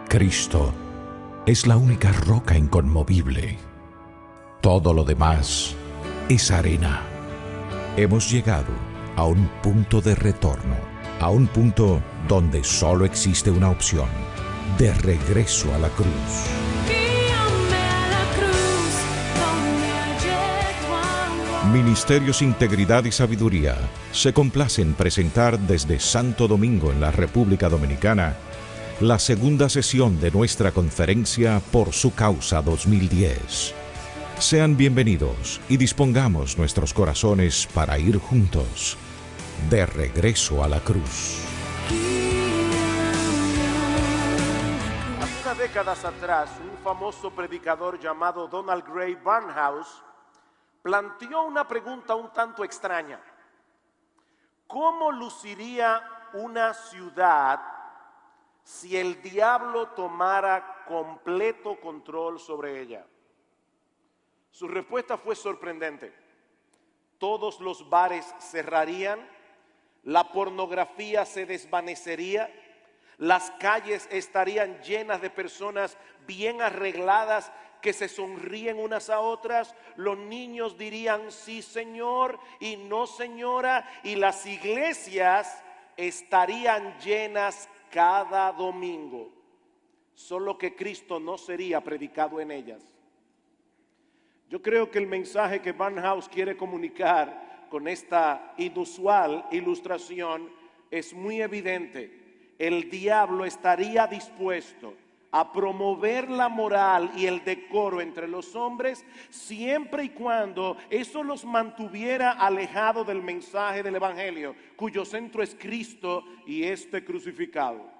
Cristo es la única roca inconmovible. Todo lo demás es arena. Hemos llegado a un punto de retorno, a un punto donde solo existe una opción: de regreso a la cruz. Ministerios Integridad y Sabiduría se complace en presentar desde Santo Domingo, en la República Dominicana, la segunda sesión de nuestra conferencia Por su Causa 2010. Sean bienvenidos y dispongamos nuestros corazones para ir juntos de regreso a la cruz. Hace unas décadas atrás, un famoso predicador llamado Donald Grey Barnhouse planteó una pregunta un tanto extraña. ¿Cómo luciría una ciudad si el diablo tomara completo control sobre ella? Su respuesta fue sorprendente. Todos los bares cerrarían, la pornografía se desvanecería, las calles estarían llenas de personas bien arregladas que se sonríen unas a otras, los niños dirían sí señor y no señora, y las iglesias estarían llenas cada domingo, solo que Cristo no sería predicado en ellas. Yo creo que el mensaje que Barnhouse quiere comunicar con esta inusual ilustración es muy evidente. El diablo estaría dispuesto a promover la moral y el decoro entre los hombres siempre y cuando eso los mantuviera alejados del mensaje del evangelio, cuyo centro es Cristo y este crucificado.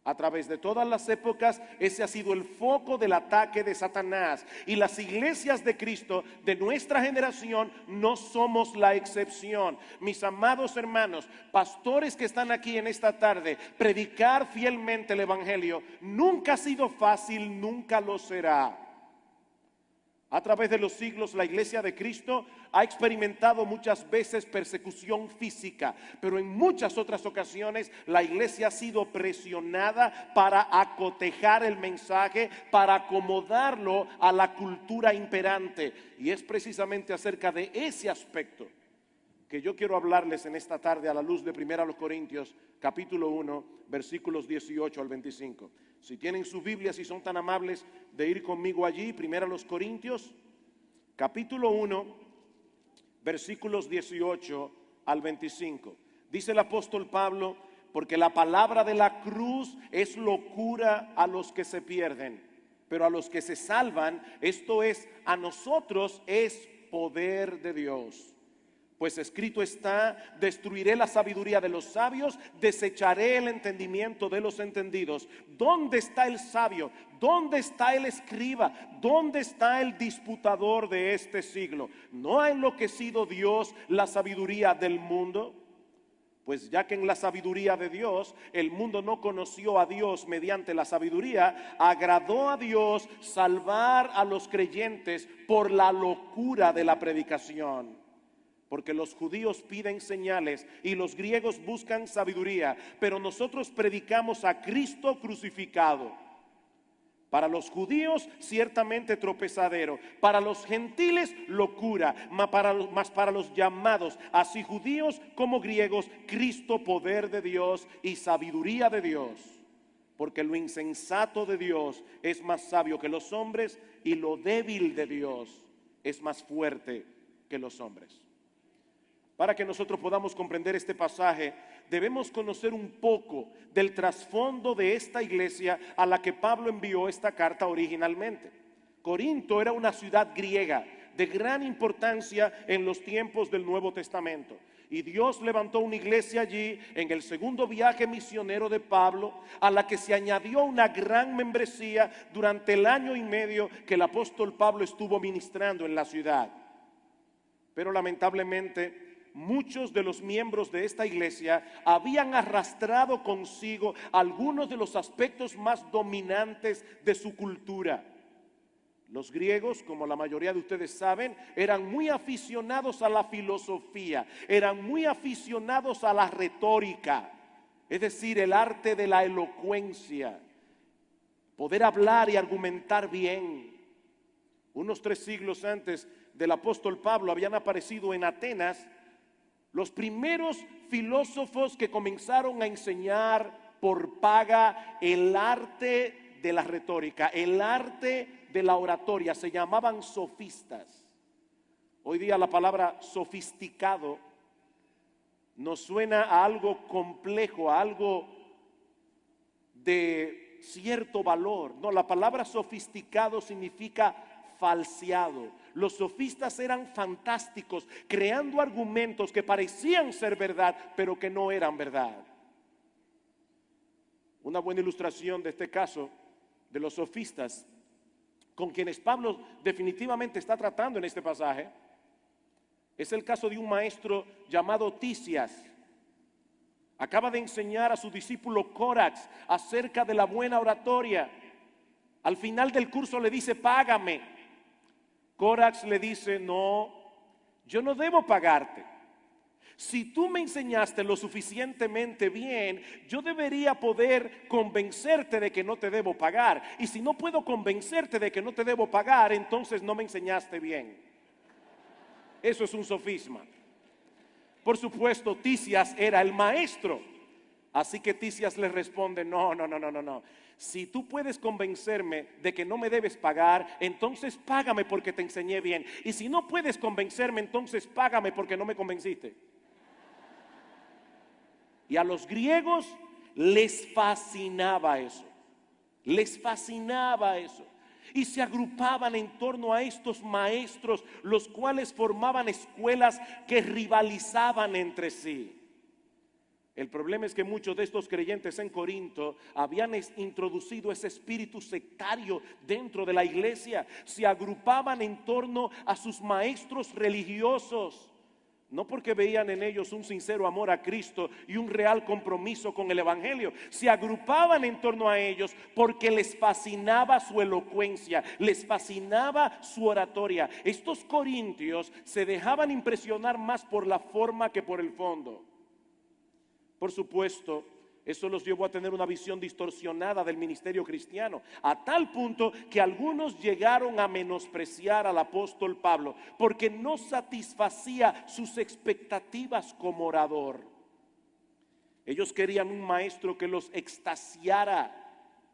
A través de todas las épocas, ese ha sido el foco del ataque de Satanás, y las iglesias de Cristo de nuestra generación no somos la excepción. Mis amados hermanos, pastores que están aquí en esta tarde, predicar fielmente el evangelio nunca ha sido fácil, nunca lo será. A través de los siglos, la iglesia de Cristo ha experimentado muchas veces persecución física, pero en muchas otras ocasiones la iglesia ha sido presionada para acotejar el mensaje, para acomodarlo a la cultura imperante. Y es precisamente acerca de ese aspecto que yo quiero hablarles en esta tarde a la luz de 1 Corintios, capítulo 1, versículos 18 al 25. Si tienen sus Biblias y son tan amables de ir conmigo allí, 1 Corintios, capítulo 1, versículos 18 al 25. Dice el apóstol Pablo: porque la palabra de la cruz es locura a los que se pierden, pero a los que se salvan, esto es, a nosotros es poder de Dios. Pues escrito está: destruiré la sabiduría de los sabios, desecharé el entendimiento de los entendidos. ¿Dónde está el sabio? ¿Dónde está el escriba? ¿Dónde está el disputador de este siglo? ¿No ha enloquecido Dios la sabiduría del mundo? Pues ya que en la sabiduría de Dios el mundo no conoció a Dios mediante la sabiduría, agradó a Dios salvar a los creyentes por la locura de la predicación. Porque los judíos piden señales y los griegos buscan sabiduría, pero nosotros predicamos a Cristo crucificado. Para los judíos ciertamente tropezadero, para los gentiles locura, mas para los llamados, así judíos como griegos, Cristo poder de Dios y sabiduría de Dios. Porque lo insensato de Dios es más sabio que los hombres, y lo débil de Dios es más fuerte que los hombres. Para que nosotros podamos comprender este pasaje, debemos conocer un poco del trasfondo de esta iglesia a la que Pablo envió esta carta originalmente. Corinto era una ciudad griega de gran importancia en los tiempos del Nuevo Testamento. Y Dios levantó una iglesia allí en el segundo viaje misionero de Pablo, a la que se añadió una gran membresía durante el año y medio que el apóstol Pablo estuvo ministrando en la ciudad. Pero lamentablemente, muchos de los miembros de esta iglesia habían arrastrado consigo algunos de los aspectos más dominantes de su cultura. Los griegos, como la mayoría de ustedes saben, eran muy aficionados a la filosofía, eran muy aficionados a la retórica, es decir, el arte de la elocuencia. poder hablar y argumentar bien. Unos 3 siglos antes del apóstol Pablo habían aparecido en Atenas los primeros filósofos que comenzaron a enseñar por paga el arte de la retórica, el arte de la oratoria. Se llamaban sofistas. Hoy día la palabra sofisticado nos suena a algo complejo, a algo de cierto valor. No, la palabra sofisticado significa falseado. Los sofistas eran fantásticos, creando argumentos que parecían ser verdad, pero que no eran verdad. Una buena ilustración de este caso de los sofistas, con quienes Pablo definitivamente está tratando en este pasaje, es el caso de un maestro llamado Tisias. Acaba de enseñar a su discípulo Corax acerca de la buena oratoria. Al final del curso le dice: págame. Corax le dice: no, yo no debo pagarte. Si tú me enseñaste lo suficientemente bien, yo debería poder convencerte de que no te debo pagar. Y si no puedo convencerte de que no te debo pagar, entonces no me enseñaste bien. Eso es un sofisma. Por supuesto, Tisias era el maestro. Así que Tisias le responde: no. Si tú puedes convencerme de que no me debes pagar, entonces págame porque te enseñé bien. Y si no puedes convencerme, entonces págame porque no me convenciste. Y a los griegos les fascinaba eso. Les fascinaba eso. Y se agrupaban en torno a estos maestros, los cuales formaban escuelas que rivalizaban entre sí. El problema es que muchos de estos creyentes en Corinto habían introducido ese espíritu sectario dentro de la iglesia. Se agrupaban en torno a sus maestros religiosos, no porque veían en ellos un sincero amor a Cristo y un real compromiso con el evangelio. Se agrupaban en torno a ellos porque les fascinaba su elocuencia, les fascinaba su oratoria. Estos corintios se dejaban impresionar más por la forma que por el fondo. Por supuesto, eso los llevó a tener una visión distorsionada del ministerio cristiano, a tal punto que algunos llegaron a menospreciar al apóstol Pablo porque no satisfacía sus expectativas como orador. Ellos querían un maestro que los extasiara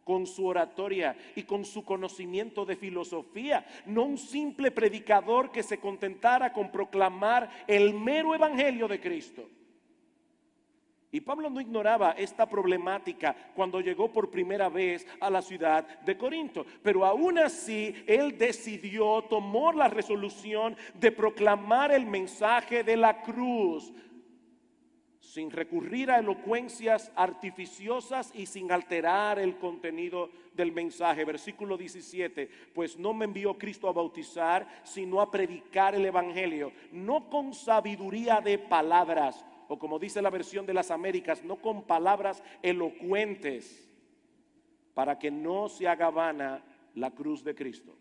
con su oratoria y con su conocimiento de filosofía, no un simple predicador que se contentara con proclamar el mero evangelio de Cristo. Y Pablo no ignoraba esta problemática cuando llegó por primera vez a la ciudad de Corinto, pero aún así él tomó la resolución de proclamar el mensaje de la cruz, sin recurrir a elocuencias artificiosas y sin alterar el contenido del mensaje. Versículo 17: pues no me envió Cristo a bautizar, sino a predicar el evangelio, no con sabiduría de palabras, o como dice la versión de las Américas, no con palabras elocuentes, para que no se haga vana la cruz de Cristo.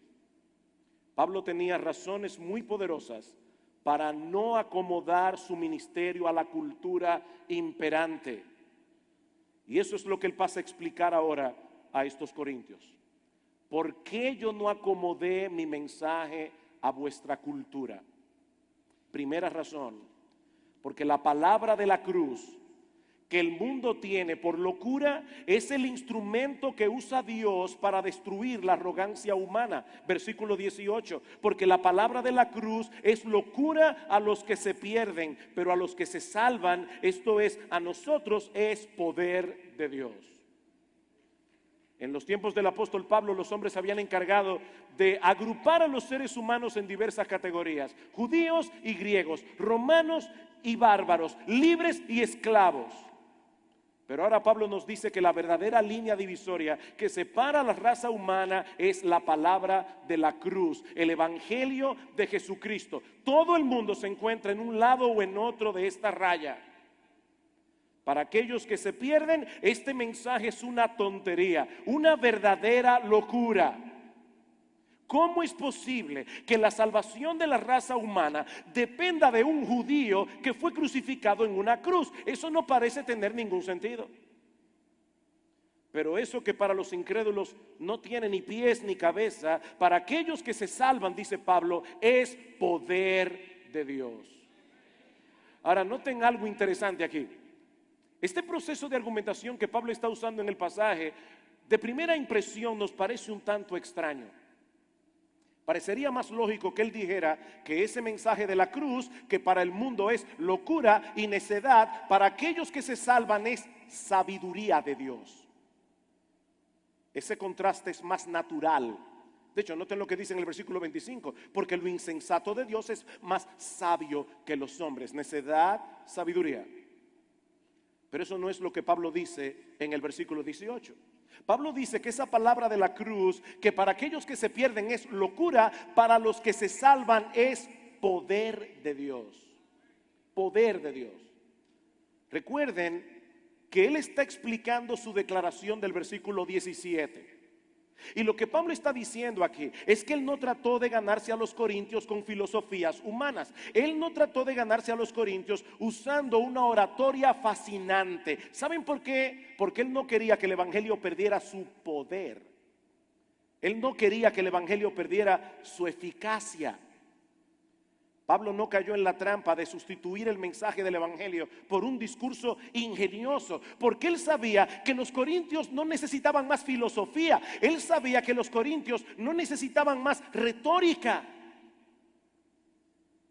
Pablo tenía razones muy poderosas para no acomodar su ministerio a la cultura imperante. Y eso es lo que él pasa a explicar ahora a estos corintios. ¿Por qué yo no acomodé mi mensaje a vuestra cultura? Primera razón: porque la palabra de la cruz que el mundo tiene por locura es el instrumento que usa Dios para destruir la arrogancia humana. Versículo 18: porque la palabra de la cruz es locura a los que se pierden, pero a los que se salvan, esto es, a nosotros, es poder de Dios. En los tiempos del apóstol Pablo, los hombres se habían encargado de agrupar a los seres humanos en diversas categorías: judíos y griegos, romanos y bárbaros, libres y esclavos. Pero ahora Pablo nos dice que la verdadera línea divisoria que separa a la raza humana es la palabra de la cruz, el evangelio de Jesucristo. Todo el mundo se encuentra en un lado o en otro de esta raya. Para aquellos que se pierden, este mensaje es una tontería, una verdadera locura. ¿Cómo es posible que la salvación de la raza humana dependa de un judío que fue crucificado en una cruz? Eso no parece tener ningún sentido. Pero eso que para los incrédulos no tiene ni pies ni cabeza, para aquellos que se salvan, dice Pablo, es poder de Dios. Ahora, noten algo interesante aquí. Este proceso de argumentación que Pablo está usando en el pasaje, de primera impresión nos parece un tanto extraño. Parecería más lógico que él dijera que ese mensaje de la cruz, que para el mundo es locura y necedad, para aquellos que se salvan es sabiduría de Dios. Ese contraste es más natural. De hecho, noten lo que dice en el versículo 25, porque lo insensato de Dios es más sabio que los hombres. Necedad, sabiduría. Pero eso no es lo que Pablo dice en el versículo 18. Pablo dice que esa palabra de la cruz, que para aquellos que se pierden es locura, para los que se salvan es poder de Dios. Poder de Dios. Recuerden que él está explicando su declaración del versículo 17. Y lo que Pablo está diciendo aquí es que él no trató de ganarse a los corintios con filosofías humanas. Él no trató de ganarse a los corintios usando una oratoria fascinante. ¿Saben por qué? Porque él no quería que el evangelio perdiera su poder. Él no quería que el evangelio perdiera su eficacia. Pablo no cayó en la trampa de sustituir el mensaje del evangelio por un discurso ingenioso, porque él sabía que los corintios no necesitaban más filosofía. Él sabía que los corintios no necesitaban más retórica.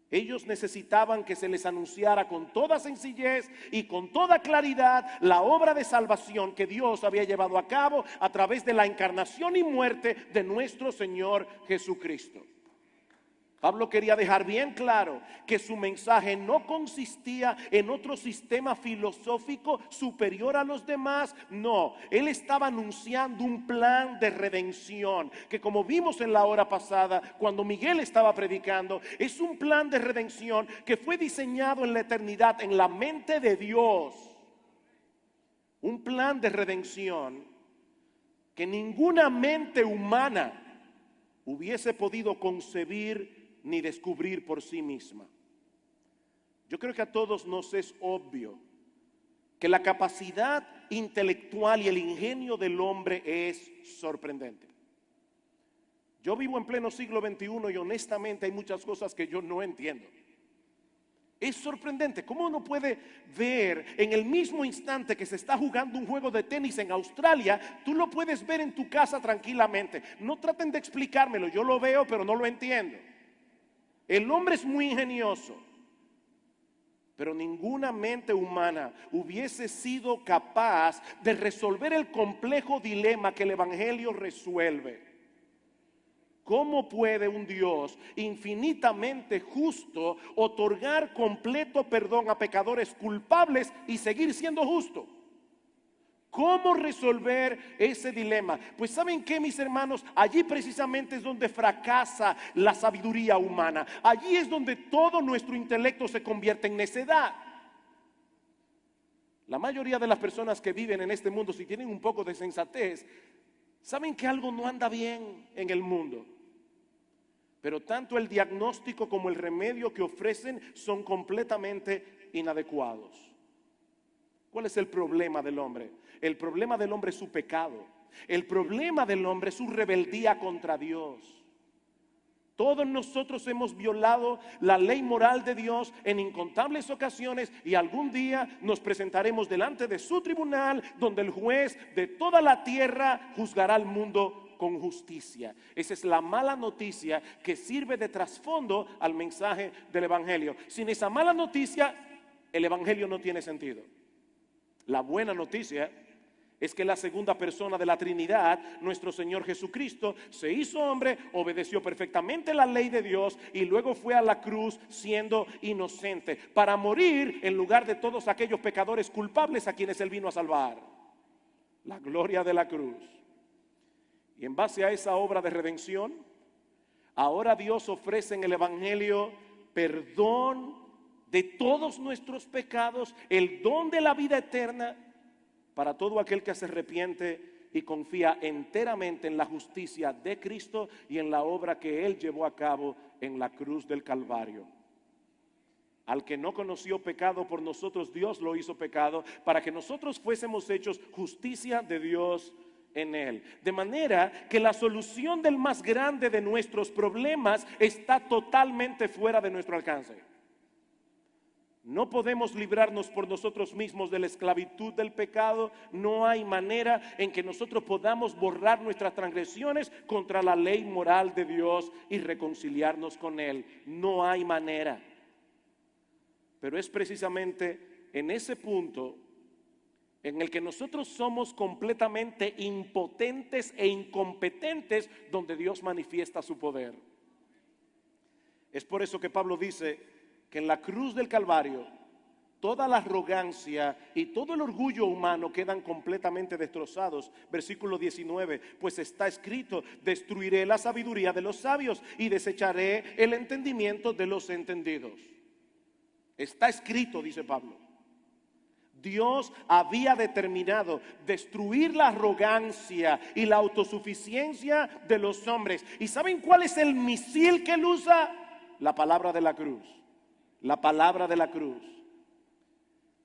Ellos necesitaban que se les anunciara con toda sencillez y con toda claridad la obra de salvación que Dios había llevado a cabo a través de la encarnación y muerte de nuestro Señor Jesucristo. Pablo quería dejar bien claro que su mensaje no consistía en otro sistema filosófico superior a los demás. No, él estaba anunciando un plan de redención que, como vimos en la hora pasada cuando Miguel estaba predicando, es un plan de redención que fue diseñado en la eternidad en la mente de Dios. Un plan de redención que ninguna mente humana hubiese podido concebir ni descubrir por sí misma. Yo creo que a todos nos es obvio que la capacidad intelectual y el ingenio del hombre es sorprendente. Yo vivo en pleno siglo XXI y honestamente hay muchas cosas que yo no entiendo. Es sorprendente cómo uno puede ver en el mismo instante que se está jugando un juego de tenis en Australia, tú lo puedes ver en tu casa tranquilamente. No traten de explicármelo, yo lo veo pero no lo entiendo. El hombre es muy ingenioso, pero ninguna mente humana hubiese sido capaz de resolver el complejo dilema que el evangelio resuelve. ¿Cómo puede un Dios infinitamente justo otorgar completo perdón a pecadores culpables y seguir siendo justo? ¿Cómo resolver ese dilema? Pues ¿saben qué, mis hermanos? Allí precisamente es donde fracasa la sabiduría humana. Allí es donde todo nuestro intelecto se convierte en necedad. La mayoría de las personas que viven en este mundo, si tienen un poco de sensatez, saben que algo no anda bien en el mundo. Pero tanto el diagnóstico como el remedio que ofrecen son completamente inadecuados. ¿Cuál es el problema del hombre? El problema del hombre es su pecado. El problema del hombre es su rebeldía contra Dios. Todos nosotros hemos violado la ley moral de Dios en incontables ocasiones y algún día nos presentaremos delante de su tribunal, donde el juez de toda la tierra juzgará al mundo con justicia. Esa es la mala noticia que sirve de trasfondo al mensaje del evangelio. Sin esa mala noticia, el evangelio no tiene sentido. La buena noticia es que la segunda persona de la Trinidad, nuestro Señor Jesucristo, se hizo hombre, obedeció perfectamente la ley de Dios y luego fue a la cruz siendo inocente para morir en lugar de todos aquellos pecadores culpables a quienes Él vino a salvar. La gloria de la cruz. Y en base a esa obra de redención, ahora Dios ofrece en el evangelio perdón de todos nuestros pecados, el don de la vida eterna para todo aquel que se arrepiente y confía enteramente en la justicia de Cristo y en la obra que Él llevó a cabo en la cruz del Calvario. Al que no conoció pecado, por nosotros Dios lo hizo pecado, para que nosotros fuésemos hechos justicia de Dios en él. De manera que la solución del más grande de nuestros problemas está totalmente fuera de nuestro alcance. No podemos librarnos por nosotros mismos de la esclavitud del pecado. No hay manera en que nosotros podamos borrar nuestras transgresiones contra la ley moral de Dios y reconciliarnos con Él. No hay manera. Pero es precisamente en ese punto en el que nosotros somos completamente impotentes e incompetentes donde Dios manifiesta su poder. Es por eso que Pablo dice que en la cruz del Calvario toda la arrogancia y todo el orgullo humano quedan completamente destrozados. Versículo 19, pues está escrito: destruiré la sabiduría de los sabios y desecharé el entendimiento de los entendidos. Está escrito, dice Pablo. Dios había determinado destruir la arrogancia y la autosuficiencia de los hombres. ¿Y saben cuál es el misil que él usa? La palabra de la cruz. La palabra de la cruz.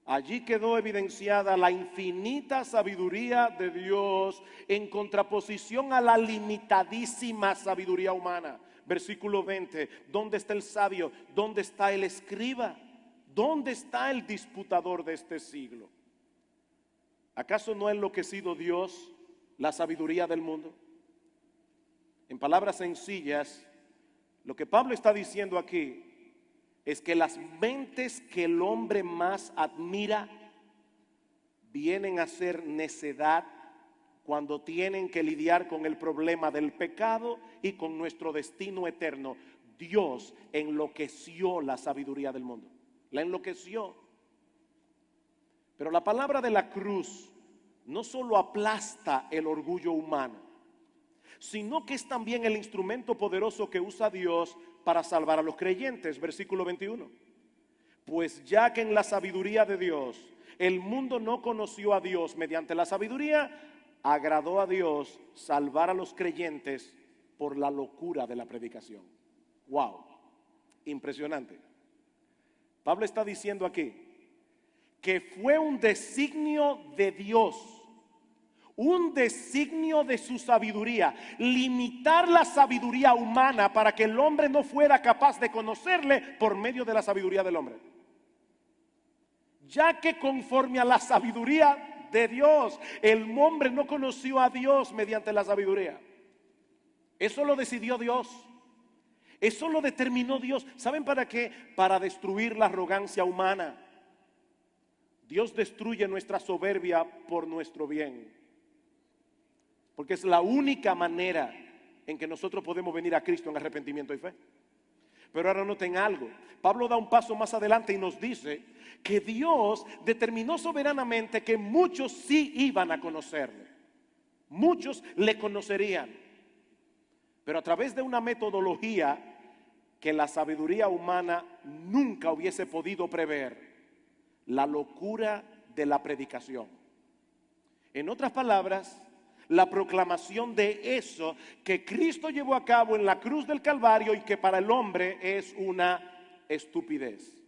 Allí quedó evidenciada la infinita sabiduría de Dios en contraposición a la limitadísima sabiduría humana. Versículo 20, ¿dónde está el sabio? ¿Dónde está el escriba? ¿Dónde está el disputador de este siglo? ¿Acaso no ha enloquecido Dios la sabiduría del mundo? En palabras sencillas, lo que Pablo está diciendo aquí es que las mentes que el hombre más admira vienen a ser necedad cuando tienen que lidiar con el problema del pecado y con nuestro destino eterno. Dios enloqueció la sabiduría del mundo, la enloqueció. Pero la palabra de la cruz no solo aplasta el orgullo humano, sino que es también el instrumento poderoso que usa Dios para salvar a los creyentes. Versículo 21. Pues ya que en la sabiduría de Dios el mundo no conoció a Dios mediante la sabiduría, agradó a Dios salvar a los creyentes por la locura de la predicación. Wow, impresionante. Pablo está diciendo aquí que fue un designio de Dios, un designio de su sabiduría, limitar la sabiduría humana para que el hombre no fuera capaz de conocerle por medio de la sabiduría del hombre. Ya que conforme a la sabiduría de Dios, el hombre no conoció a Dios mediante la sabiduría. Eso lo decidió Dios. Eso lo determinó Dios. ¿Saben para qué? Para destruir la arrogancia humana. Dios destruye nuestra soberbia por nuestro bien. Porque es la única manera en que nosotros podemos venir a Cristo en arrepentimiento y fe. Pero ahora noten algo. Pablo da un paso más adelante y nos dice que Dios determinó soberanamente que muchos sí iban a conocerle. Muchos le conocerían. Pero a través de una metodología que la sabiduría humana nunca hubiese podido prever: la locura de la predicación. En otras palabras, la proclamación de eso que Cristo llevó a cabo en la cruz del Calvario y que para el hombre es una estupidez.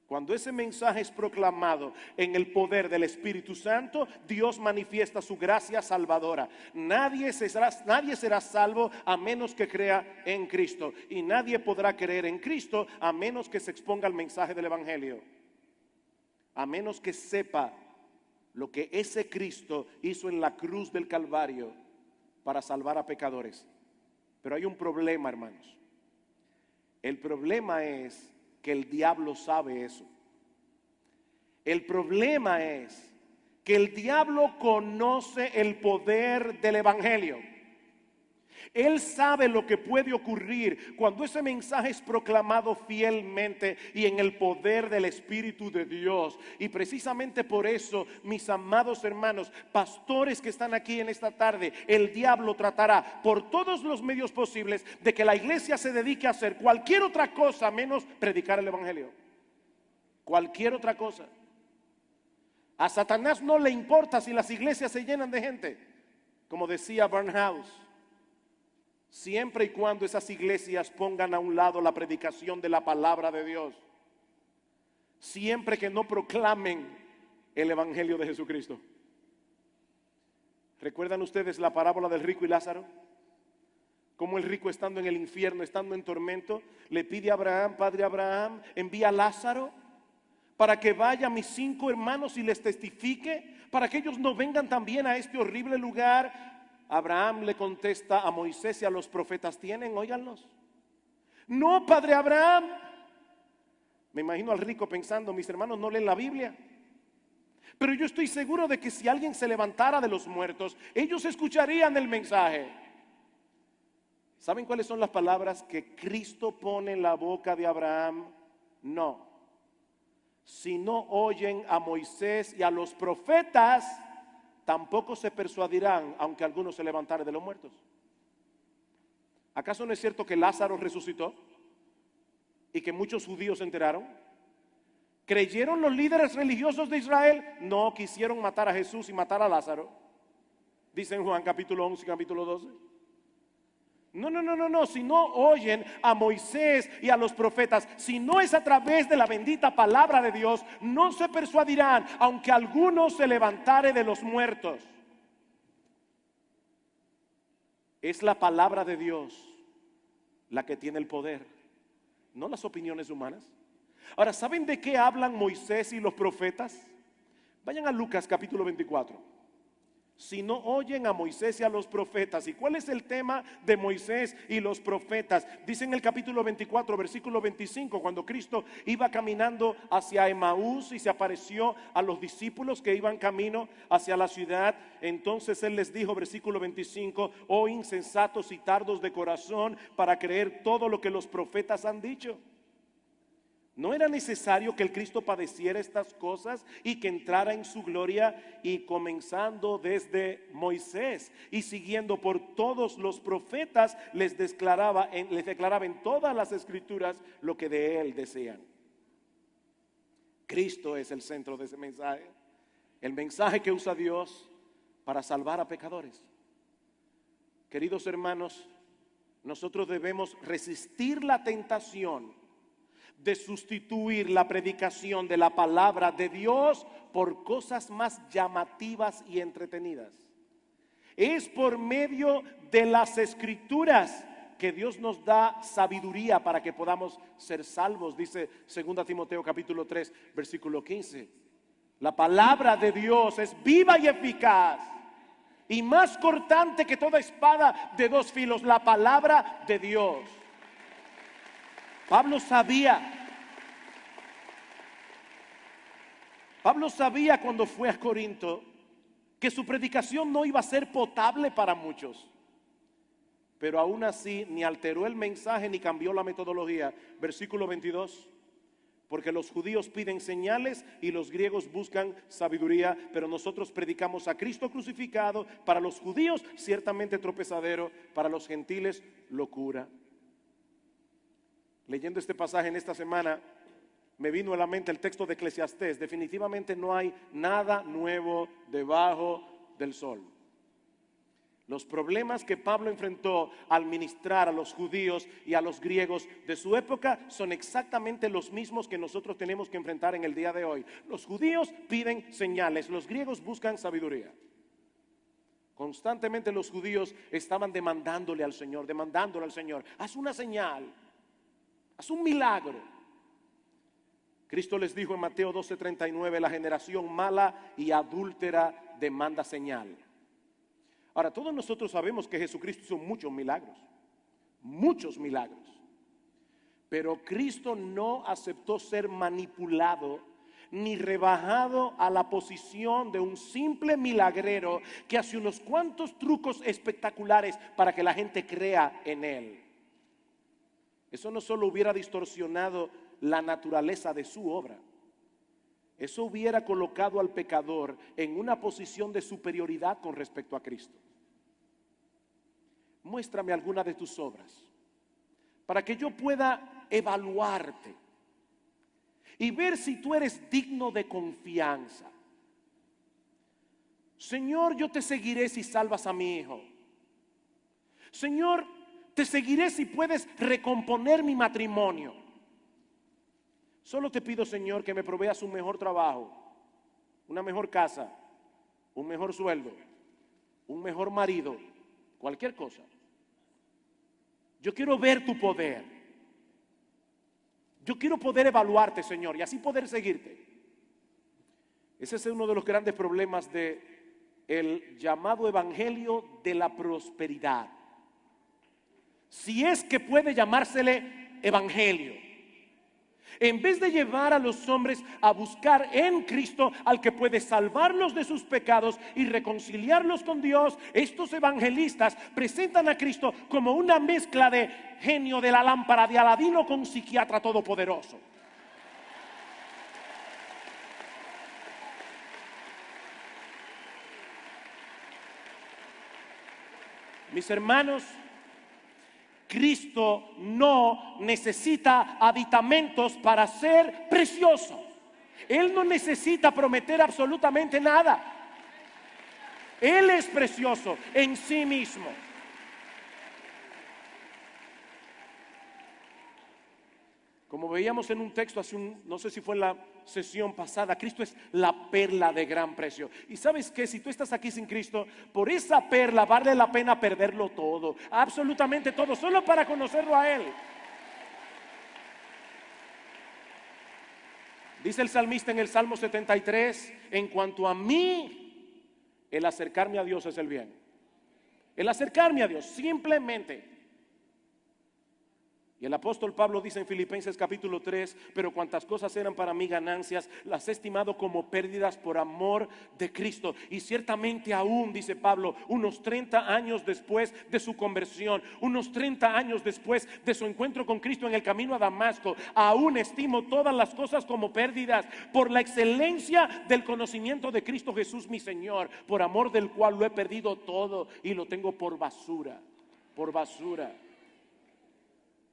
Cuando ese mensaje es proclamado en el poder del Espíritu Santo, Dios manifiesta su gracia salvadora. Nadie será salvo a menos que crea en Cristo, y nadie podrá creer en Cristo a menos que se exponga al mensaje del Evangelio, a menos que sepa lo que ese Cristo hizo en la cruz del Calvario para salvar a pecadores. Pero hay un problema, hermanos. El problema es que el diablo sabe eso. El problema es que el diablo conoce el poder del Evangelio. Él sabe lo que puede ocurrir cuando ese mensaje es proclamado fielmente y en el poder del Espíritu de Dios. Y precisamente por eso, mis amados hermanos, pastores que están aquí en esta tarde, el diablo tratará por todos los medios posibles de que la iglesia se dedique a hacer cualquier otra cosa menos predicar el Evangelio. Cualquier otra cosa. A Satanás no le importa si las iglesias se llenan de gente, como decía Barnhouse, siempre y cuando esas iglesias pongan a un lado la predicación de la palabra de Dios. siempre que no proclamen el evangelio de Jesucristo. ¿Recuerdan ustedes la parábola del rico y Lázaro? Cómo el rico, estando en el infierno, estando en tormento, le pide a Abraham: Padre Abraham, envía a Lázaro para que vaya a mis 5 hermanos y les testifique, para que ellos no vengan también a este horrible lugar. Abraham le contesta a Moisés y a los profetas: ¿tienen? Óiganlos. No, Padre Abraham. Me imagino al rico pensando: mis hermanos no leen la Biblia. Pero yo estoy seguro de que si alguien se levantara de los muertos, ellos escucharían el mensaje. ¿Saben cuáles son las palabras que Cristo pone en la boca de Abraham? No. Si no oyen a Moisés y a los profetas, tampoco se persuadirán, aunque algunos se levantaren de los muertos. ¿Acaso no es cierto que Lázaro resucitó y que muchos judíos se enteraron? ¿Creyeron los líderes religiosos de Israel? No, quisieron matar a Jesús y matar a Lázaro. Dice en Juan capítulo 11 y capítulo 12. No. Si no oyen a Moisés y a los profetas, si no es a través de la bendita palabra de Dios, no se persuadirán, aunque algunos se levantare de los muertos. Es la palabra de Dios la que tiene el poder, no las opiniones humanas. Ahora, ¿saben de qué hablan Moisés y los profetas? Vayan a Lucas capítulo 24. Si no oyen a Moisés y a los profetas. ¿Y cuál es el tema de Moisés y los profetas? Dice en el capítulo 24, versículo 25, cuando Cristo iba caminando hacia Emaús y se apareció a los discípulos que iban camino hacia la ciudad. Entonces Él les dijo, versículo 25: oh insensatos y tardos de corazón para creer todo lo que los profetas han dicho. ¿No era necesario que el Cristo padeciera estas cosas y que entrara en su gloria? Y comenzando desde Moisés y siguiendo por todos los profetas, les declaraba en todas las escrituras lo que de él decían. Cristo es el centro de ese mensaje, el mensaje que usa Dios para salvar a pecadores. Queridos hermanos, nosotros debemos resistir la tentación de sustituir la predicación de la palabra de Dios por cosas más llamativas y entretenidas. Es por medio de las escrituras que Dios nos da sabiduría para que podamos ser salvos. Dice 2 Timoteo capítulo 3 versículo 15. La palabra de Dios es viva y eficaz y más cortante que toda espada de 2 filos. La palabra de Dios. Pablo sabía cuando fue a Corinto que su predicación no iba a ser potable para muchos, pero aún así ni alteró el mensaje ni cambió la metodología. Versículo 22: porque los judíos piden señales y los griegos buscan sabiduría, pero nosotros predicamos a Cristo crucificado, para los judíos ciertamente tropezadero, para los gentiles locura. Leyendo este pasaje en esta semana, me vino a la mente el texto de Eclesiastés. Definitivamente no hay nada nuevo debajo del sol. Los problemas que Pablo enfrentó al ministrar a los judíos y a los griegos de su época son exactamente los mismos que nosotros tenemos que enfrentar en el día de hoy. Los judíos piden señales, los griegos buscan sabiduría. Constantemente los judíos estaban demandándole al Señor, haz una señal, haz un milagro. Cristo les dijo en Mateo 12:39, la generación mala y adúltera demanda señal. Ahora, todos nosotros sabemos que Jesucristo hizo muchos milagros, pero Cristo no aceptó ser manipulado ni rebajado a la posición de un simple milagrero que hace unos cuantos trucos espectaculares para que la gente crea en Él. Eso no solo hubiera distorsionado la naturaleza de su obra, eso hubiera colocado al pecador en una posición de superioridad con respecto a Cristo. Muéstrame alguna de tus obras para que yo pueda evaluarte y ver si tú eres digno de confianza. Señor, yo te seguiré si salvas a mi hijo. Señor, te seguiré si puedes recomponer mi matrimonio. Solo te pido, Señor, que me proveas un mejor trabajo, una mejor casa, un mejor sueldo, un mejor marido, cualquier cosa. Yo quiero ver tu poder. Yo quiero poder evaluarte, Señor, y así poder seguirte. Ese es uno de los grandes problemas del llamado evangelio de la prosperidad. Si es que puede llamársele evangelio. En vez de llevar a los hombres a buscar en Cristo al que puede salvarlos de sus pecados y reconciliarlos con Dios, estos evangelistas presentan a Cristo como una mezcla de genio de la lámpara de Aladino con psiquiatra todopoderoso. Mis hermanos, Cristo no necesita aditamentos para ser precioso. Él no necesita prometer absolutamente nada. Él es precioso en sí mismo. Como veíamos en un texto no sé si fue en la sesión pasada, Cristo es la perla de gran precio. Y sabes que si tú estás aquí sin Cristo, por esa perla vale la pena perderlo todo, absolutamente todo, solo para conocerlo a Él. Dice el salmista en el Salmo 73, en cuanto a mí, el acercarme a Dios es el bien. El acercarme a Dios, simplemente. Y el apóstol Pablo dice en Filipenses capítulo 3, pero cuantas cosas eran para mí ganancias, las he estimado como pérdidas por amor de Cristo. Y ciertamente aún, dice Pablo, unos 30 años después de su conversión, unos 30 años después de su encuentro con Cristo en el camino a Damasco, aún estimo todas las cosas como pérdidas por la excelencia del conocimiento de Cristo Jesús mi Señor, por amor del cual lo he perdido todo y lo tengo por basura, por basura.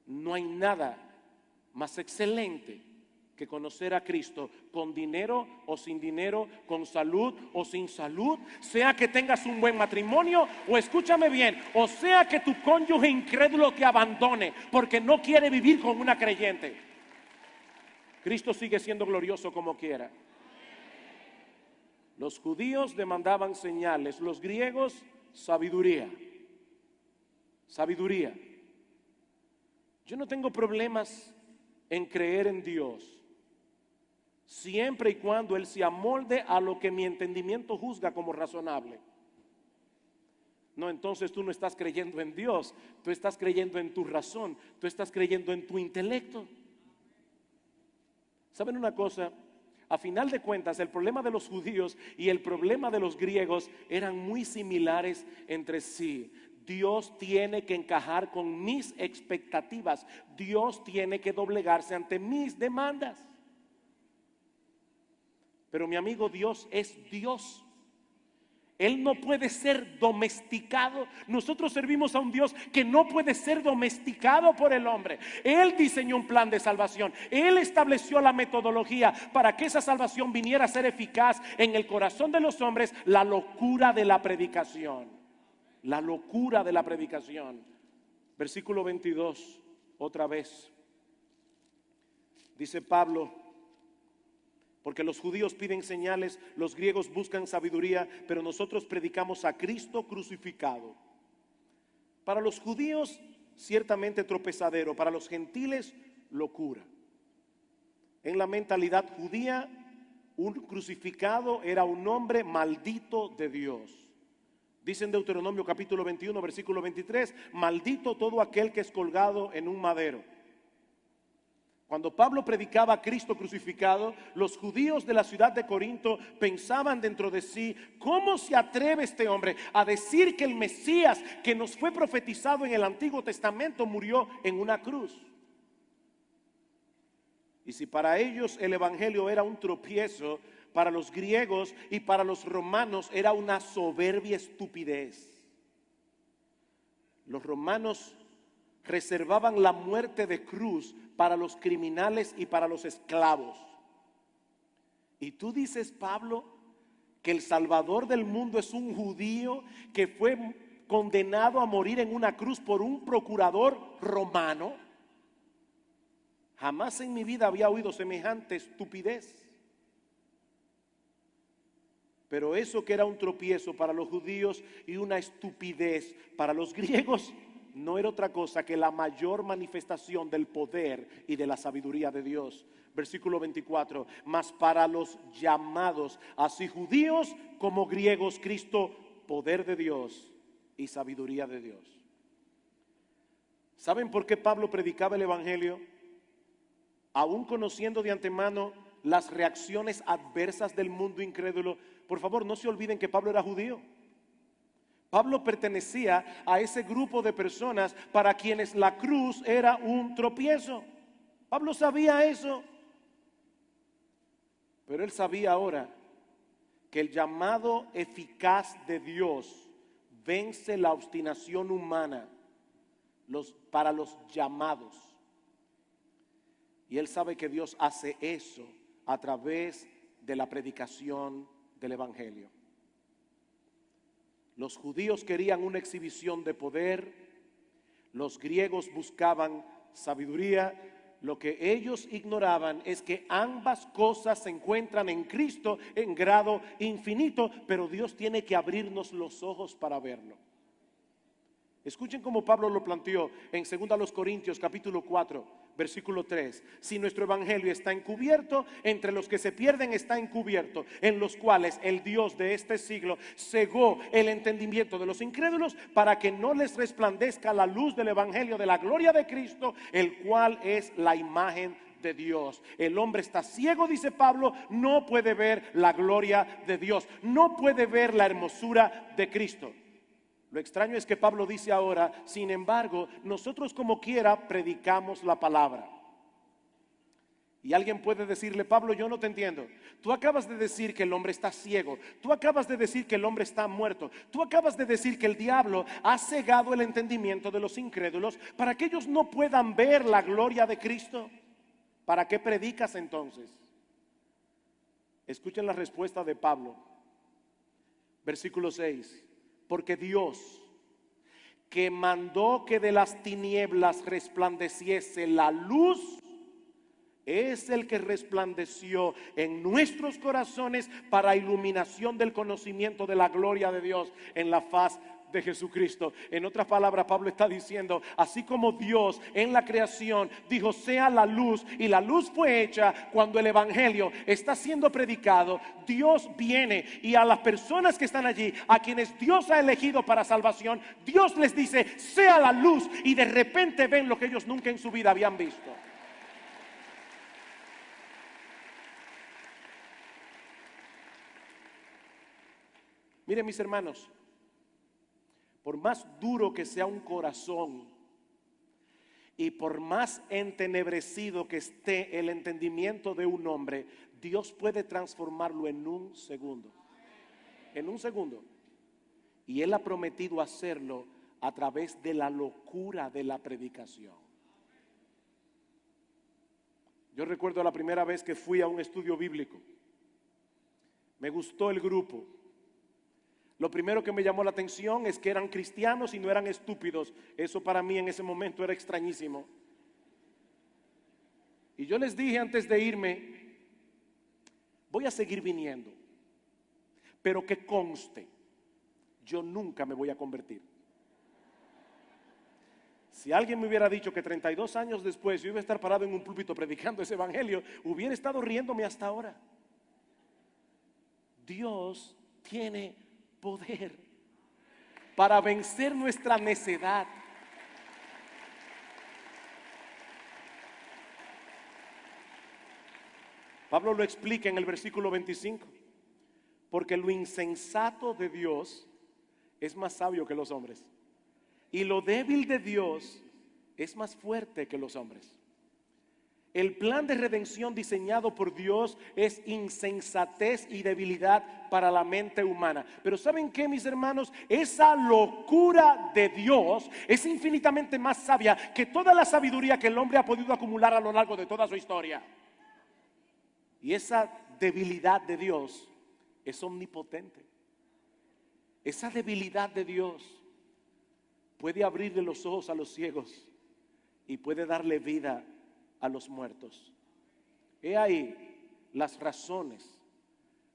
No hay nada más excelente que conocer a Cristo con dinero o sin dinero, con salud o sin salud, sea que tengas un buen matrimonio o escúchame bien, o sea que tu cónyuge incrédulo te abandone porque no quiere vivir con una creyente. Cristo sigue siendo glorioso como quiera. Los judíos demandaban señales, los griegos sabiduría. Sabiduría. Yo no tengo problemas en creer en Dios, siempre y cuando Él se amolde a lo que mi entendimiento juzga como razonable. No, entonces tú no estás creyendo en Dios, tú estás creyendo en tu razón, tú estás creyendo en tu intelecto. ¿Saben una cosa? A final de cuentas, el problema de los judíos y el problema de los griegos eran muy similares entre sí. Dios tiene que encajar con mis expectativas. Dios tiene que doblegarse ante mis demandas. Pero mi amigo, Dios es Dios. Él no puede ser domesticado. Nosotros servimos a un Dios que no puede ser domesticado por el hombre. Él diseñó un plan de salvación. Él estableció la metodología para que esa salvación viniera a ser eficaz en el corazón de los hombres. La locura de la predicación. La locura de la predicación. Versículo 22, otra vez. Dice Pablo, porque los judíos piden señales, los griegos buscan sabiduría, pero nosotros predicamos a Cristo crucificado. Para los judíos, ciertamente tropezadero, para los gentiles, locura. En la mentalidad judía, un crucificado era un hombre maldito de Dios. Dice en Deuteronomio capítulo 21, versículo 23, maldito todo aquel que es colgado en un madero. Cuando Pablo predicaba a Cristo crucificado, los judíos de la ciudad de Corinto pensaban dentro de sí, ¿cómo se atreve este hombre a decir que el Mesías que nos fue profetizado en el Antiguo Testamento murió en una cruz? Y si para ellos el evangelio era un tropiezo, para los griegos y para los romanos era una soberbia estupidez. Los romanos reservaban la muerte de cruz para los criminales y para los esclavos. Y tú dices, Pablo, que el Salvador del mundo es un judío que fue condenado a morir en una cruz por un procurador romano. Jamás en mi vida había oído semejante estupidez. Pero eso que era un tropiezo para los judíos y una estupidez para los griegos, no era otra cosa que la mayor manifestación del poder y de la sabiduría de Dios. Versículo 24, mas para los llamados, así judíos como griegos, Cristo, poder de Dios y sabiduría de Dios. ¿Saben por qué Pablo predicaba el evangelio? Aún conociendo de antemano las reacciones adversas del mundo incrédulo. Por favor, no se olviden que Pablo era judío. Pablo pertenecía a ese grupo de personas para quienes la cruz era un tropiezo. Pablo sabía eso. Pero él sabía ahora que el llamado eficaz de Dios vence la obstinación humana para los llamados. Y él sabe que Dios hace eso a través de la predicación del evangelio. Los judíos querían una exhibición de poder, los griegos buscaban sabiduría. Lo que ellos ignoraban es que ambas cosas se encuentran en Cristo en grado infinito, pero Dios tiene que abrirnos los ojos para verlo. Escuchen cómo Pablo lo planteó en 2 Corintios capítulo 4, versículo 3. Si nuestro evangelio está encubierto, entre los que se pierden está encubierto, en los cuales el Dios de este siglo cegó el entendimiento de los incrédulos para que no les resplandezca la luz del evangelio de la gloria de Cristo, el cual es la imagen de Dios. El hombre está ciego, dice Pablo, no puede ver la gloria de Dios, no puede ver la hermosura de Cristo. Lo extraño es que Pablo dice ahora, sin embargo, nosotros como quiera predicamos la palabra. Y alguien puede decirle, Pablo, yo no te entiendo. Tú acabas de decir que el hombre está ciego. Tú acabas de decir que el hombre está muerto. Tú acabas de decir que el diablo ha cegado el entendimiento de los incrédulos para que ellos no puedan ver la gloria de Cristo. ¿Para qué predicas entonces? Escuchen la respuesta de Pablo. Versículo 6. Porque Dios, que mandó que de las tinieblas resplandeciese la luz, es el que resplandeció en nuestros corazones para iluminación del conocimiento de la gloria de Dios en la faz de Jesucristo. En otras palabras, Pablo está diciendo, así como Dios en la creación dijo sea la luz, y la luz fue hecha cuando el evangelio está siendo predicado, Dios viene y a las personas que están allí, a quienes Dios ha elegido para salvación, Dios les dice sea la luz, y de repente ven lo que ellos nunca en su vida habían visto. Miren, mis hermanos, por más duro que sea un corazón y por más entenebrecido que esté el entendimiento de un hombre, Dios puede transformarlo en un segundo. En un segundo. Y Él ha prometido hacerlo a través de la locura de la predicación. Yo recuerdo la primera vez que fui a un estudio bíblico. Me gustó el grupo. Lo primero que me llamó la atención es que eran cristianos y no eran estúpidos. Eso para mí en ese momento era extrañísimo. Y yo les dije antes de irme, voy a seguir viniendo, pero que conste, yo nunca me voy a convertir. Si alguien me hubiera dicho que 32 años después yo iba a estar parado en un púlpito predicando ese evangelio, hubiera estado riéndome hasta ahora. Dios tiene poder para vencer nuestra necedad. Pablo lo explica en el versículo 25. Porque lo insensato de Dios es más sabio que los hombres, y lo débil de Dios es más fuerte que los hombres. El plan de redención diseñado por Dios es insensatez y debilidad para la mente humana. Pero ¿saben qué, mis hermanos? Esa locura de Dios es infinitamente más sabia que toda la sabiduría que el hombre ha podido acumular a lo largo de toda su historia. Y esa debilidad de Dios es omnipotente. Esa debilidad de Dios puede abrirle los ojos a los ciegos y puede darle vida a los muertos. He ahí las razones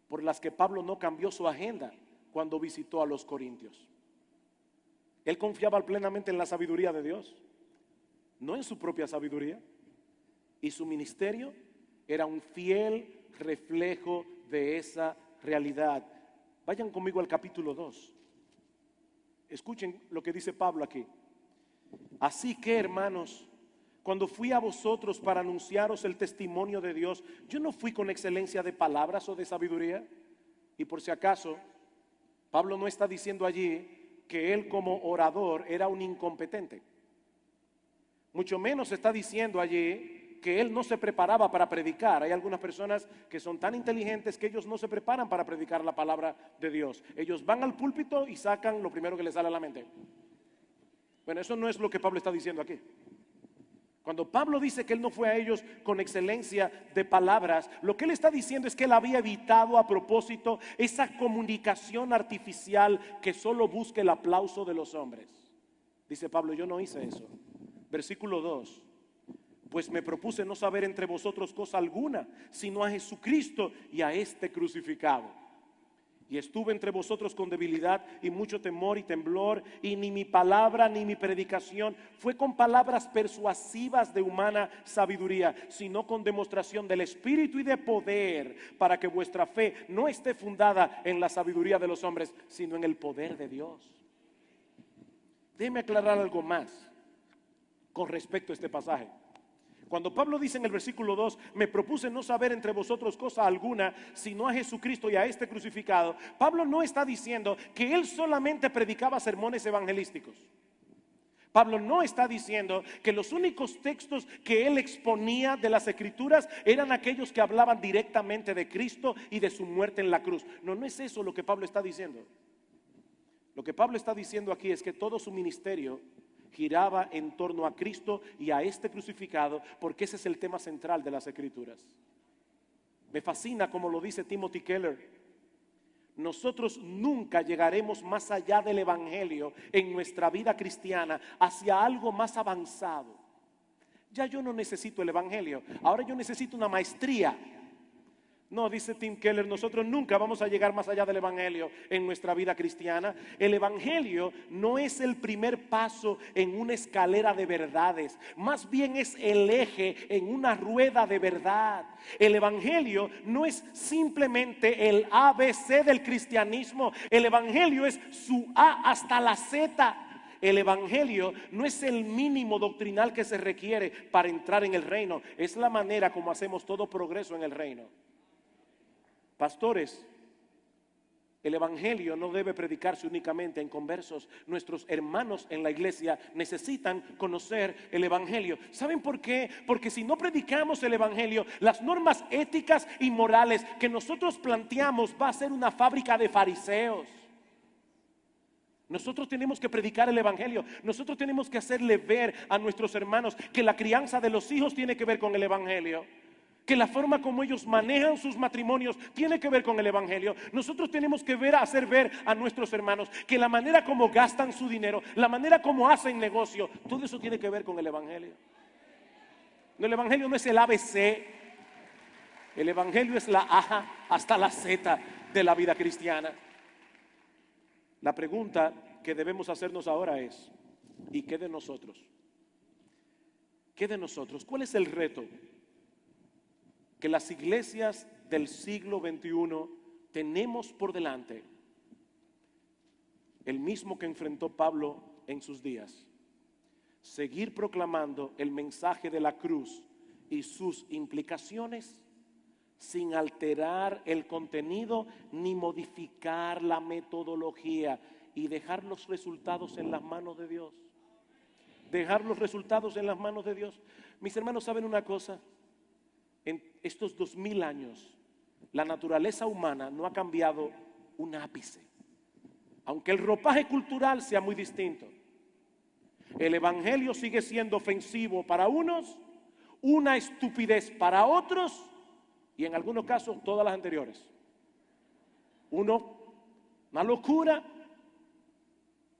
por las que Pablo no cambió su agenda cuando visitó a los corintios. Él confiaba plenamente en la sabiduría de Dios, no en su propia sabiduría, y su ministerio era un fiel reflejo de esa realidad. Vayan conmigo al capítulo 2. Escuchen lo que dice Pablo aquí. Así que, hermanos, cuando fui a vosotros para anunciaros el testimonio de Dios, yo no fui con excelencia de palabras o de sabiduría. Y por si acaso, Pablo no está diciendo allí que él como orador era un incompetente. Mucho menos está diciendo allí que él no se preparaba para predicar. Hay algunas personas que son tan inteligentes que ellos no se preparan para predicar la palabra de Dios. Ellos van al púlpito y sacan lo primero que les sale a la mente. Bueno, eso no es lo que Pablo está diciendo aquí. Cuando Pablo dice que él no fue a ellos con excelencia de palabras, lo que él está diciendo es que él había evitado a propósito esa comunicación artificial que solo busca el aplauso de los hombres. Dice Pablo, yo no hice eso. Versículo 2. Pues me propuse no saber entre vosotros cosa alguna, sino a Jesucristo y a este crucificado. Y estuve entre vosotros con debilidad y mucho temor y temblor, y ni mi palabra ni mi predicación fue con palabras persuasivas de humana sabiduría, sino con demostración del Espíritu y de poder, para que vuestra fe no esté fundada en la sabiduría de los hombres, sino en el poder de Dios. Déjeme aclarar algo más con respecto a este pasaje. Cuando Pablo dice en el versículo 2, me propuse no saber entre vosotros cosa alguna, sino a Jesucristo y a este crucificado, Pablo no está diciendo que él solamente predicaba sermones evangelísticos. Pablo no está diciendo que los únicos textos que él exponía de las Escrituras eran aquellos que hablaban directamente de Cristo y de su muerte en la cruz. No, no es eso lo que Pablo está diciendo. Lo que Pablo está diciendo aquí es que todo su ministerio giraba en torno a Cristo y a este crucificado, porque ese es el tema central de las Escrituras. Me fascina como lo dice Timothy Keller. Nosotros nunca llegaremos más allá del Evangelio en nuestra vida cristiana, hacia algo más avanzado. Ya yo no necesito el Evangelio, ahora yo necesito una maestría. No, dice Tim Keller, nosotros nunca vamos a llegar más allá del Evangelio en nuestra vida cristiana. El Evangelio no es el primer paso en una escalera de verdades, más bien es el eje en una rueda de verdad. El Evangelio no es simplemente el ABC del cristianismo, el Evangelio es su A hasta la Z. El Evangelio no es el mínimo doctrinal que se requiere para entrar en el reino, es la manera como hacemos todo progreso en el reino. Pastores, el Evangelio no debe predicarse únicamente en conversos. Nuestros hermanos en la iglesia necesitan conocer el Evangelio. ¿Saben por qué? Porque si no predicamos el Evangelio, las normas éticas y morales que nosotros planteamos va a ser una fábrica de fariseos. Nosotros tenemos que predicar el Evangelio. Nosotros tenemos que hacerle ver a nuestros hermanos que la crianza de los hijos tiene que ver con el Evangelio, que la forma como ellos manejan sus matrimonios tiene que ver con el Evangelio. Nosotros tenemos que hacer ver a nuestros hermanos que la manera como gastan su dinero, la manera como hacen negocio, todo eso tiene que ver con el Evangelio. No, el Evangelio no es el ABC, el Evangelio es la A hasta la Z de la vida cristiana. La pregunta que debemos hacernos ahora es, ¿y qué de nosotros? ¿Qué de nosotros? ¿Cuál es el reto que las iglesias del siglo XXI tenemos por delante? El mismo que enfrentó Pablo en sus días: seguir proclamando el mensaje de la cruz y sus implicaciones sin alterar el contenido ni modificar la metodología, y dejar los resultados en las manos de Dios. Dejar los resultados en las manos de Dios. Mis hermanos, ¿saben una cosa? En estos 2000 años, la naturaleza humana no ha cambiado un ápice. Aunque el ropaje cultural sea muy distinto, el Evangelio sigue siendo ofensivo para unos, una estupidez para otros, y en algunos casos todas las anteriores. Una locura,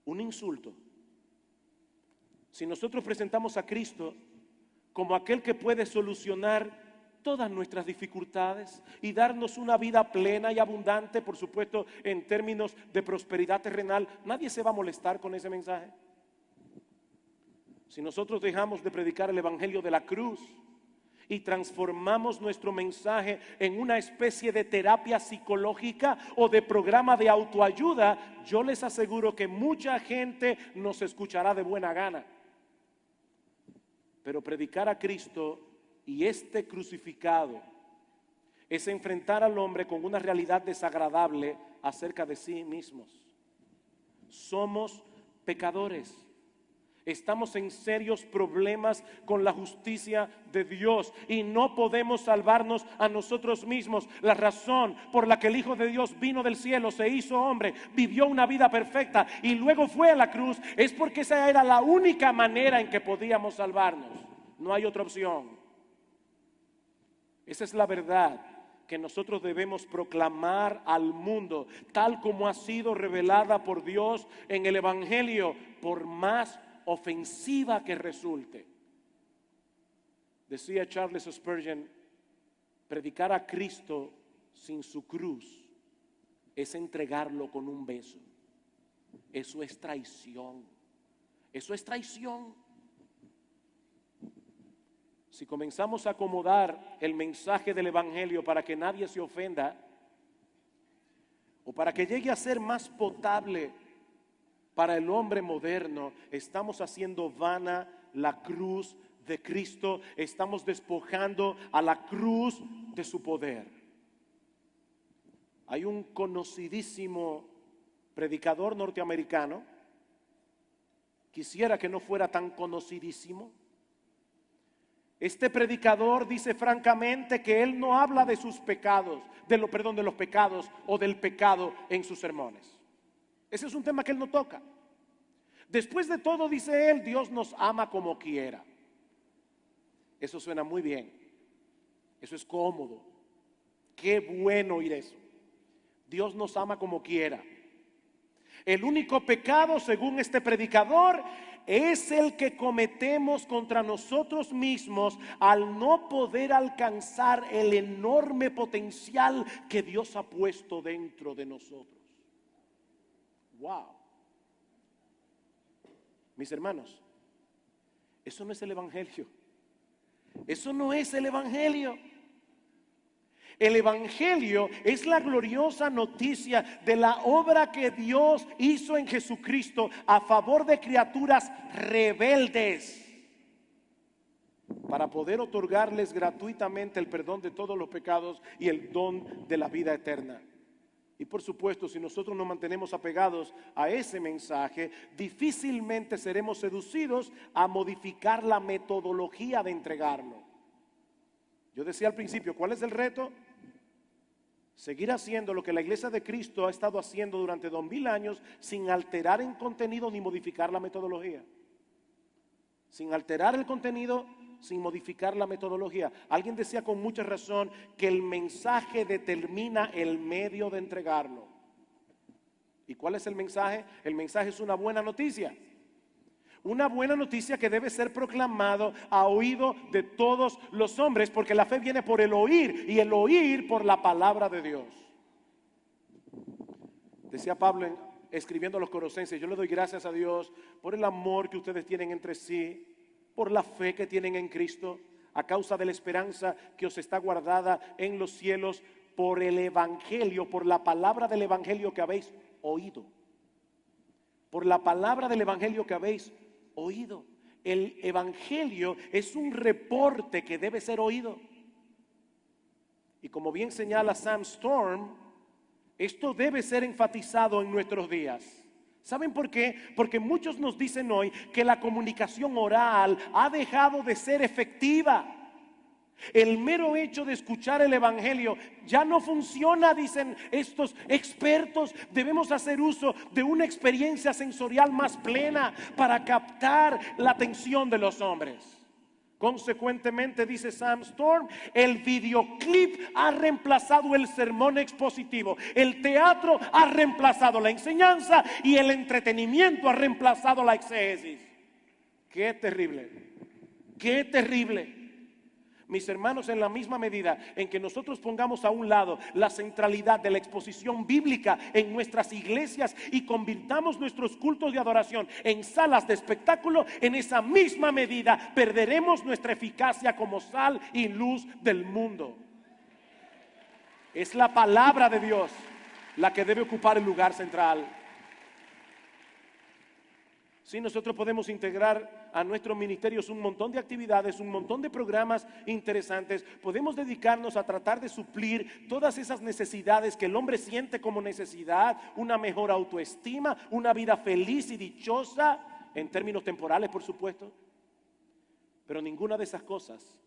un insulto. Si nosotros presentamos a Cristo como aquel que puede solucionar todas nuestras dificultades y darnos una vida plena y abundante, por supuesto, en términos de prosperidad terrenal. Nadie se va a molestar con ese mensaje. Si nosotros dejamos de predicar el evangelio de la cruz y transformamos nuestro mensaje en una especie de terapia psicológica o de programa de autoayuda, yo les aseguro que mucha gente nos escuchará de buena gana. Pero predicar a Cristo y este crucificado es enfrentar al hombre con una realidad desagradable acerca de sí mismos. Somos pecadores. Estamos en serios problemas con la justicia de Dios y no podemos salvarnos a nosotros mismos. La razón por la que el Hijo de Dios vino del cielo, se hizo hombre, vivió una vida perfecta y luego fue a la cruz, es porque esa era la única manera en que podíamos salvarnos. No hay otra opción. Esa es la verdad que nosotros debemos proclamar al mundo, tal como ha sido revelada por Dios en el Evangelio, por más ofensiva que resulte. Decía Charles Spurgeon, predicar a Cristo sin su cruz es entregarlo con un beso. Eso es traición. Eso es traición. Si comenzamos a acomodar el mensaje del evangelio para que nadie se ofenda o para que llegue a ser más potable para el hombre moderno, estamos haciendo vana la cruz de Cristo, estamos despojando a la cruz de su poder. Hay un conocidísimo predicador norteamericano, quisiera que no fuera tan conocidísimo. Este predicador dice francamente que él no habla de sus pecados, de los pecados o del pecado en sus sermones. Ese es un tema que él no toca. Después de todo, dice él, Dios nos ama como quiera. Eso suena muy bien. Eso es cómodo. Qué bueno oír eso. Dios nos ama como quiera. El único pecado, según este predicador, es el que cometemos contra nosotros mismos al no poder alcanzar el enorme potencial que Dios ha puesto dentro de nosotros. Wow. Mis hermanos, eso no es el evangelio. Eso no es el evangelio. El evangelio es la gloriosa noticia de la obra que Dios hizo en Jesucristo a favor de criaturas rebeldes para poder otorgarles gratuitamente el perdón de todos los pecados y el don de la vida eterna. Y por supuesto, si nosotros nos mantenemos apegados a ese mensaje, difícilmente seremos seducidos a modificar la metodología de entregarlo. Yo decía al principio, ¿cuál es el reto? Seguir haciendo lo que la Iglesia de Cristo ha estado haciendo durante 2000 años sin alterar en contenido ni modificar la metodología. Sin alterar el contenido, sin modificar la metodología. Alguien decía con mucha razón que el mensaje determina el medio de entregarlo. ¿Y cuál es el mensaje? El mensaje es una buena noticia. Una buena noticia que debe ser proclamado a oído de todos los hombres, porque la fe viene por el oír y el oír por la palabra de Dios. Decía Pablo escribiendo a los Colosenses, yo le doy gracias a Dios por el amor que ustedes tienen entre sí, por la fe que tienen en Cristo, a causa de la esperanza que os está guardada en los cielos, por el evangelio, por la palabra del evangelio que habéis oído. Por la palabra del evangelio que habéis oído. El evangelio es un reporte que debe ser oído. Y como bien señala Sam Storm, esto debe ser enfatizado en nuestros días. ¿Saben por qué? Porque muchos nos dicen hoy que la comunicación oral ha dejado de ser efectiva. El mero hecho de escuchar el evangelio ya no funciona, dicen estos expertos. Debemos hacer uso de una experiencia sensorial más plena para captar la atención de los hombres. Consecuentemente, dice Sam Storm, el videoclip ha reemplazado el sermón expositivo, el teatro ha reemplazado la enseñanza y el entretenimiento ha reemplazado la exégesis. Qué terrible. ¡Qué terrible! Mis hermanos, en la misma medida en que nosotros pongamos a un lado la centralidad de la exposición bíblica en nuestras iglesias y convirtamos nuestros cultos de adoración en salas de espectáculo, en esa misma medida perderemos nuestra eficacia como sal y luz del mundo. Es la palabra de Dios la que debe ocupar el lugar central. Sí, nosotros podemos integrar a nuestros ministerios un montón de actividades, un montón de programas interesantes. Podemos dedicarnos a tratar de suplir todas esas necesidades que el hombre siente como necesidad, una mejor autoestima, una vida feliz y dichosa, en términos temporales, por supuesto. Pero ninguna de esas cosas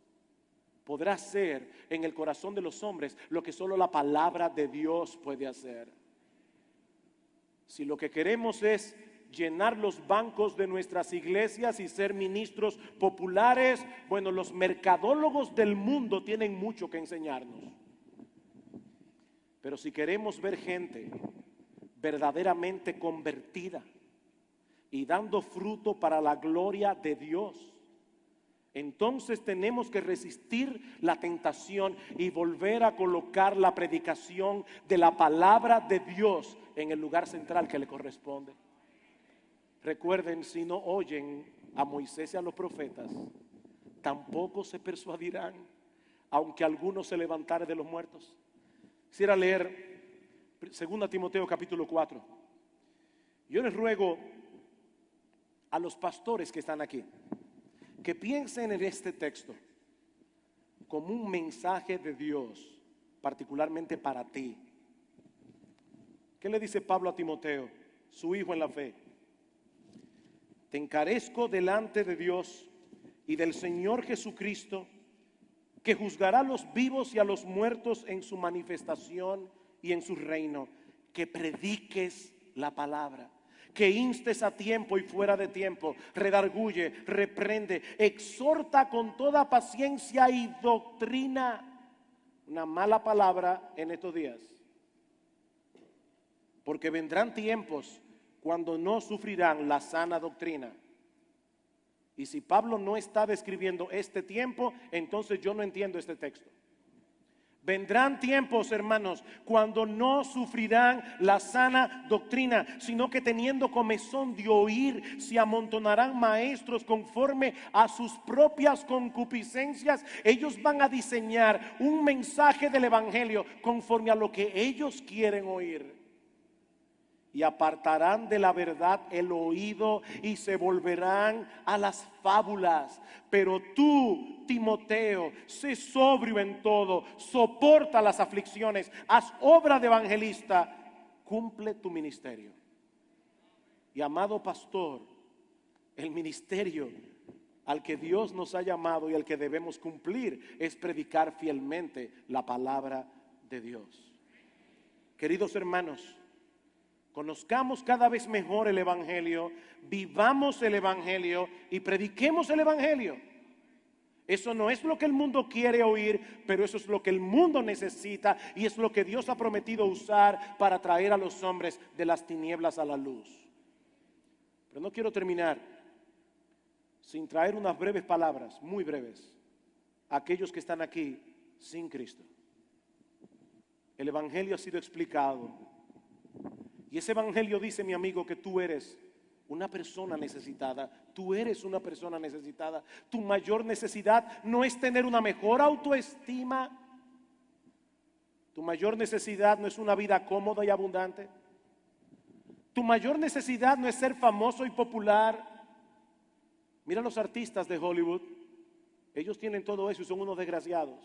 podrá ser en el corazón de los hombres lo que solo la palabra de Dios puede hacer. Si lo que queremos es llenar los bancos de nuestras iglesias y ser ministros populares, bueno, los mercadólogos del mundo tienen mucho que enseñarnos. Pero si queremos ver gente verdaderamente convertida y dando fruto para la gloria de Dios, entonces tenemos que resistir la tentación y volver a colocar la predicación de la palabra de Dios en el lugar central que le corresponde. Recuerden, si no oyen a Moisés y a los profetas, tampoco se persuadirán, aunque alguno se levantare de los muertos. Quisiera leer 2 Timoteo capítulo 4. Yo les ruego a los pastores que están aquí que piensen en este texto como un mensaje de Dios, particularmente para ti. ¿Qué le dice Pablo a Timoteo, su hijo en la fe? Te encarezco delante de Dios y del Señor Jesucristo, que juzgará a los vivos y a los muertos en su manifestación y en su reino, que prediques la palabra, que instes a tiempo y fuera de tiempo, redarguye, reprende, exhorta con toda paciencia y doctrina. Una mala palabra en estos días, porque vendrán tiempos cuando no sufrirán la sana doctrina. Y si Pablo no está describiendo este tiempo, entonces yo no entiendo este texto. Vendrán tiempos, hermanos, cuando no sufrirán la sana doctrina, sino que teniendo comezón de oír, se amontonarán maestros conforme a sus propias concupiscencias. Ellos van a diseñar un mensaje del evangelio conforme a lo que ellos quieren oír. Y apartarán de la verdad el oído y se volverán a las fábulas. Pero tú, Timoteo, sé sobrio en todo, soporta las aflicciones, haz obra de evangelista, cumple tu ministerio. Y amado pastor, el ministerio al que Dios nos ha llamado y al que debemos cumplir es predicar fielmente la palabra de Dios. Queridos hermanos, conozcamos cada vez mejor el evangelio, vivamos el evangelio y prediquemos el evangelio. Eso no es lo que el mundo quiere oír, pero eso es lo que el mundo necesita y es lo que Dios ha prometido usar para traer a los hombres de las tinieblas a la luz. Pero no quiero terminar sin traer unas breves palabras, muy breves, a aquellos que están aquí sin Cristo. El evangelio ha sido explicado. Y ese evangelio dice, mi amigo, que tú eres una persona necesitada. Tú eres una persona necesitada. Tu mayor necesidad no es tener una mejor autoestima. Tu mayor necesidad no es una vida cómoda y abundante. Tu mayor necesidad no es ser famoso y popular. Mira los artistas de Hollywood. Ellos tienen todo eso y son unos desgraciados.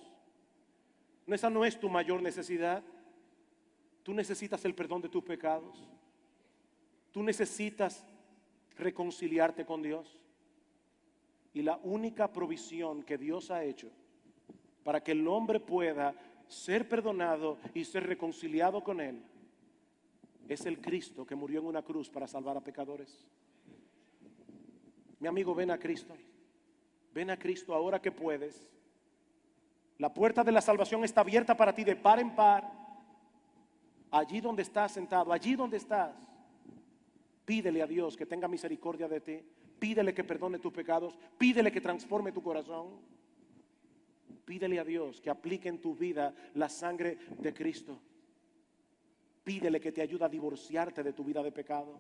No, esa no es tu mayor necesidad. Tú necesitas el perdón de tus pecados. Tú necesitas reconciliarte con Dios. Y la única provisión que Dios ha hecho para que el hombre pueda ser perdonado y ser reconciliado con Él es el Cristo que murió en una cruz para salvar a pecadores. Mi amigo, ven a Cristo. Ven a Cristo ahora que puedes. La puerta de la salvación está abierta para ti de par en par. Allí donde estás sentado, allí donde estás, Pídele a Dios que tenga misericordia de ti. Pídele que perdone tus pecados. Pídele que transforme tu corazón. Pídele a Dios que aplique en tu vida la sangre de Cristo. Pídele que te ayude a divorciarte de tu vida de pecado.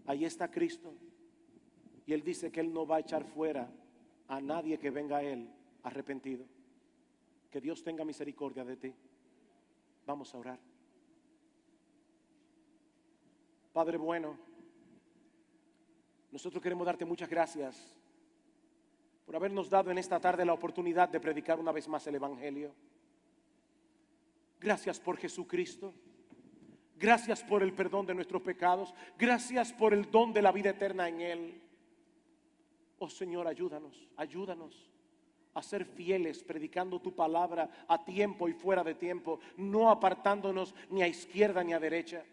Ahí está Cristo. Y Él dice que Él no va a echar fuera a nadie que venga a Él arrepentido. Que Dios tenga misericordia de ti. Vamos a orar. Padre bueno, nosotros queremos darte muchas gracias por habernos dado en esta tarde la oportunidad de predicar una vez más el Evangelio. Gracias por Jesucristo. Gracias por el perdón de nuestros pecados. Gracias por el don de la vida eterna en Él. Oh Señor, ayúdanos a ser fieles predicando tu palabra a tiempo y fuera de tiempo, no apartándonos ni a izquierda ni a derecha.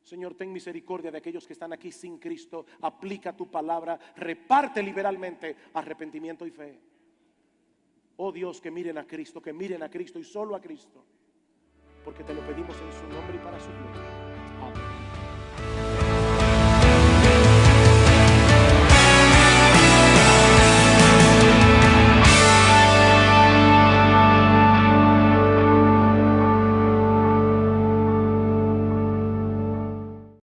Señor, ten misericordia de aquellos que están aquí sin Cristo. Aplica tu palabra, reparte liberalmente arrepentimiento y fe. Oh Dios, que miren a Cristo y solo a Cristo, porque te lo pedimos en su nombre y para su gloria.